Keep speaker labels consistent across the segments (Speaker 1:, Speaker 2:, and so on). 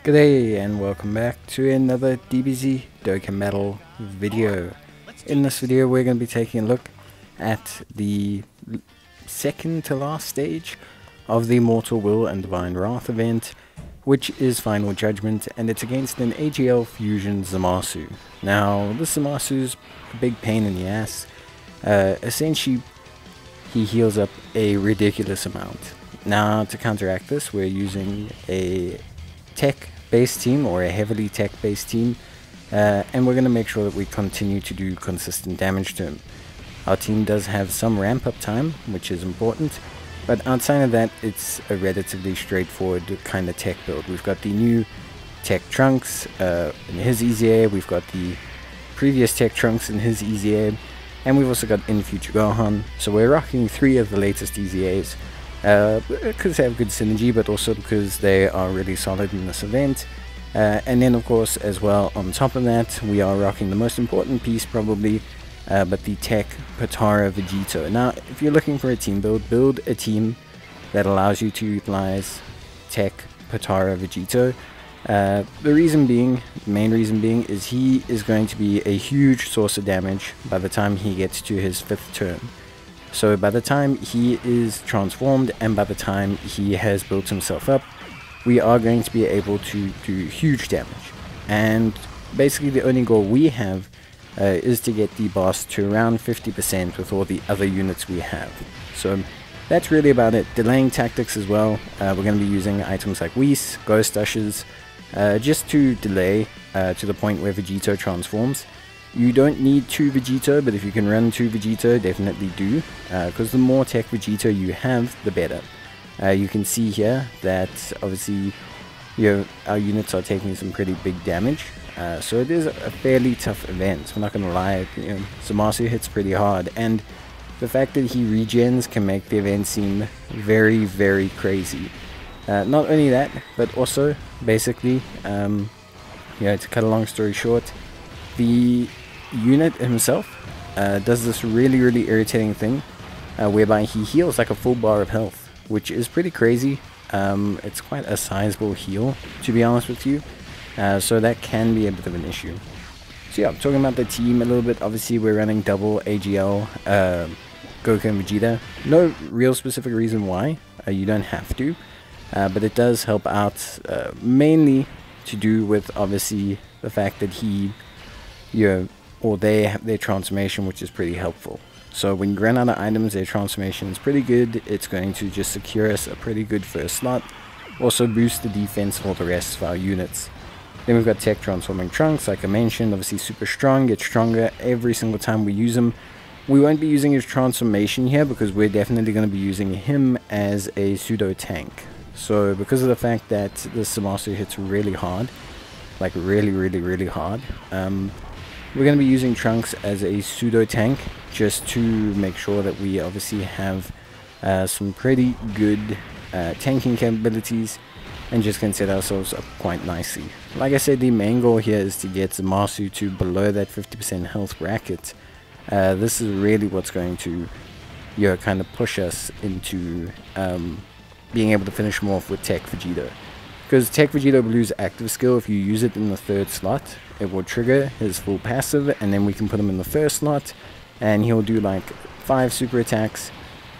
Speaker 1: G'day and welcome back to another DBZ Dokkan Metal video. In this video we're going to be taking a look at the second to last stage of the Mortal Will and Divine Wrath event, which is Final Judgment, and it's against an AGL Fusion Zamasu. Now this Zamasu's a big pain in the ass. Essentially he heals up a ridiculous amount. Now to counteract this we're using a tech based team, or a heavily tech based team, and we're going to make sure that we continue to do consistent damage to him. Our team does have some ramp up time, which is important, but outside of that it's a relatively straightforward kind of tech build. We've got the new tech trunks in his EZA, we've got the previous tech trunks in his EZA, and we've also got in future Gohan, so we're rocking 3 of the latest EZAs. Because they have good synergy, but also because they are really solid in this event. And then of course as well, on top of that, we are rocking the most important piece probably, but the tech Potara Vegito. Now if you're looking for a team build a team that allows you to utilize tech Potara Vegito. The main reason being is he is going to be a huge source of damage by the time he gets to his 5th turn. So by the time he is transformed and by the time he has built himself up, we are going to be able to do huge damage. And basically the only goal we have is to get the boss to around 50% with all the other units we have. So that's really about it. Delaying tactics as well. We're going to be using items like Whis, Ghost Ushers, just to delay to the point where Vegito transforms. You don't need 2 Vegito, but if you can run 2 Vegito, definitely do, because the more tech Vegito you have, the better. You can see here that obviously our units are taking some pretty big damage, so it is a fairly tough event. I'm not going to lie, Zamasu hits pretty hard, and the fact that he regens can make the event seem very, very crazy. Not only that, but also, basically, to cut a long story short, the unit himself does this really irritating thing whereby he heals like a full bar of health, which is pretty crazy. It's quite a sizable heal, to be honest with you, so that can be a bit of an issue. So yeah, talking about the team a little bit, obviously we're running double AGL Goku and Vegeta. No real specific reason why, you don't have to, but it does help out, mainly to do with obviously the fact that they have their transformation, which is pretty helpful. So when you run out of items, their transformation is pretty good. It's going to just secure us a pretty good first slot, also boost the defense for the rest of our units. Then we've got tech transforming trunks, like I mentioned, obviously super strong, gets stronger every single time we use him. We won't be using his transformation here because we're definitely going to be using him as a pseudo tank. So because of the fact that this Zamasu hits really hard, like really hard, we're going to be using Trunks as a pseudo tank just to make sure that we obviously have some pretty good tanking capabilities and just can set ourselves up quite nicely. Like I said, the main goal here is to get Zamasu to below that 50% health bracket. This is really what's going to kind of push us into being able to finish him off with Tech Vegito. Because Tech Vegito Blue's active skill, if you use it in the 3rd slot, it will trigger his full passive, and then we can put him in the 1st slot, and he'll do like 5 super attacks,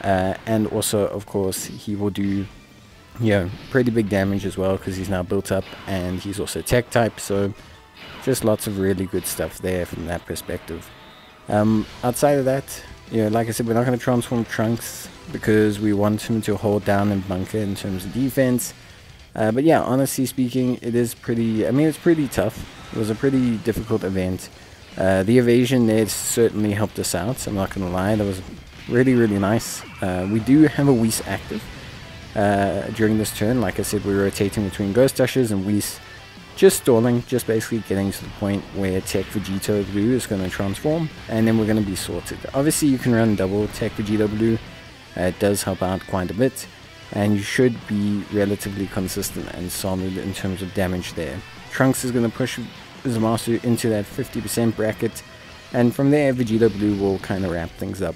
Speaker 1: and also, of course, he will do, pretty big damage as well, because he's now built up, and he's also tech type, so just lots of really good stuff there from that perspective. Outside of that, like I said, we're not going to transform Trunks, because we want him to hold down and bunker in terms of defense. But yeah, honestly speaking, it is pretty, it's pretty tough. It was a pretty difficult event. The evasion there certainly helped us out, I'm not going to lie. That was really nice. We do have a Whis active during this turn. Like I said, we're rotating between Ghost Ushers and Whis, just stalling, just basically getting to the point where Tech Vegito Blue is going to transform, and then we're going to be sorted. Obviously you can run double Tech Vegito Blue, it does help out quite a bit. And you should be relatively consistent and solid in terms of damage there. Trunks is going to push Zamasu into that 50% bracket, and from there Vegeta Blue will kind of wrap things up.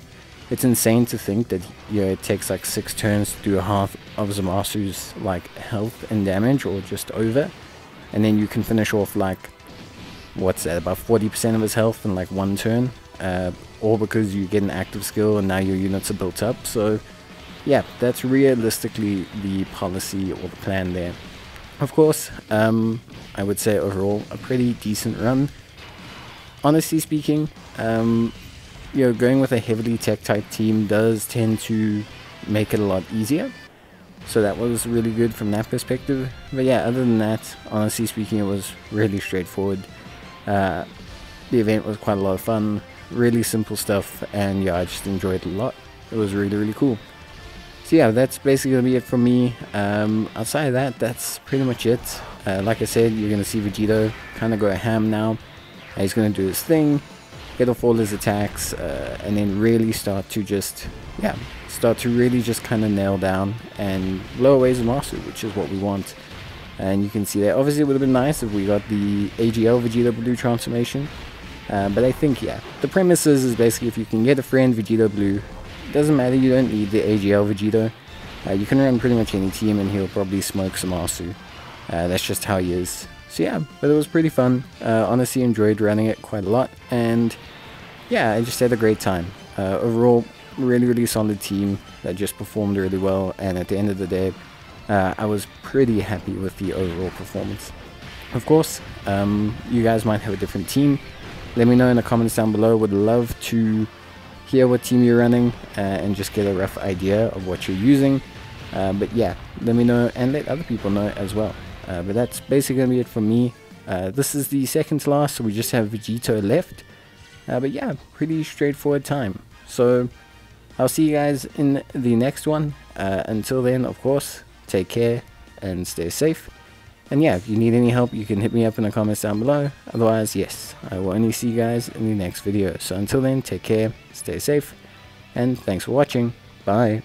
Speaker 1: It's insane to think that it takes like 6 turns to do half of Zamasu's like health and damage, or just over. and then you can finish off like, what's that, about 40% of his health in like one turn, all because you get an active skill and now your units are built up. So yeah, that's realistically the policy or the plan there. Of course, I would say overall a pretty decent run. Honestly speaking, you know, going with a heavily tech type team does tend to make it a lot easier. So that was really good from that perspective. But yeah, other than that, honestly speaking, it was really straightforward. The event was quite a lot of fun, really simple stuff, and yeah, I just enjoyed it a lot. It was really, really cool. So yeah, that's basically going to be it from me. Outside of that, that's pretty much it. Like I said, you're going to see Vegito kind of go ham now. He's going to do his thing, get off all his attacks, and then really start to really just kind of nail down and blow away Zamasu, which is what we want. And you can see that obviously it would have been nice if we got the AGL Vegito Blue transformation, but I think, yeah, the premise is basically if you can get a friend Vegito Blue, doesn't matter, you don't need the AGL Vegito. You can run pretty much any team and he'll probably smoke Zamasu. That's just how he is. So yeah, but it was pretty fun. Honestly enjoyed running it quite a lot, and yeah, I just had a great time. Overall, really, really solid team that just performed really well, and at the end of the day, I was pretty happy with the overall performance. Of course, you guys might have a different team. Let me know in the comments down below. Would love to hear what team you're running and just get a rough idea of what you're using. But yeah, let me know and let other people know as well. But that's basically going to be it from me. This is the second to last, so we just have Vegito left. But yeah, pretty straightforward time. So I'll see you guys in the next one. Until then, of course, take care and stay safe. And yeah, if you need any help, you can hit me up in the comments down below. Otherwise, yes, I will only see you guys in the next video. So until then, take care, stay safe, and thanks for watching. Bye.